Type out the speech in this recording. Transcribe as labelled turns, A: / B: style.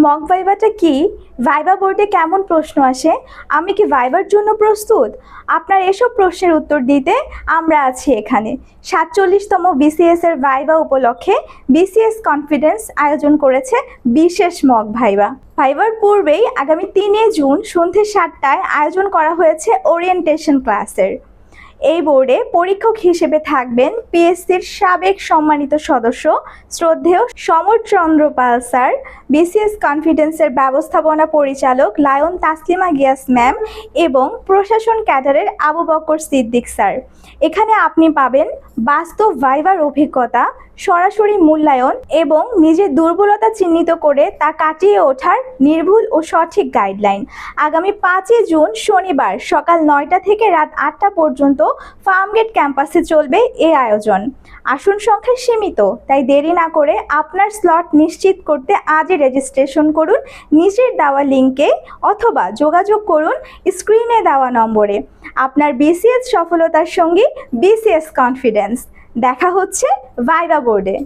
A: Mock ভাইভাটা কি? Viva বোর্ডে কেমন প্রশ্ন আসে? আমি কি ভাইভার জন্য প্রস্তুত? আপনার এসব প্রশ্নের উত্তর দিতে আমরা আছি এখানে। ৪৭তম বিসিএস এর ভাইভা উপলক্ষে বিসিএস কনফিডেন্স আয়োজন করেছে বিশেষ মক ভাইভা। ভাইভার পূর্বেই আগামী ৩ জুন সন্ধ্যে ৭টায় আয়োজন করা হয়েছে ওরিয়েন্টেশন ক্লাসের। এই বোর্ডে পরীক্ষক হিসেবে থাকবেন পিএসসির সাবেক সম্মানিত সদস্য শ্রদ্ধেয় সমর চন্দ্র পাল স্যার, বিসিএস কনফিডেন্সের ব্যবস্থাপনা পরিচালক লায়ন তাসলিমা গিয়াস ম্যাম এবং প্রশাসন ক্যাডারের আবু বকর সিদ্দিক স্যার। এখানে আপনি পাবেন বাস্তব ভাইভার অভিজ্ঞতা, সরাসরি মূল্যায়ন এবং নিজের দুর্বলতা চিহ্নিত করে তা কাটিয়ে ওঠার নির্ভুল ও সঠিক গাইডলাইন। আগামী ৫ জুন শনিবার সকাল ৯টা থেকে রাত ৮টা পর্যন্ত ফার্মগেট ক্যাম্পাসে চলবে এই আয়োজন। আসন সংখ্যা সীমিত, তাই দেরি না করে আপনার স্লট নিশ্চিত করতে আজই রেজিস্ট্রেশন করুন নিচের দেওয়া লিঙ্কে অথবা যোগাযোগ করুন স্ক্রিনে দেওয়া নম্বরে। আপনার বিসিএস সফলতার সঙ্গী বিসিএস কনফিডেন্স। দেখা হচ্ছে ভাইভা বোর্ডে।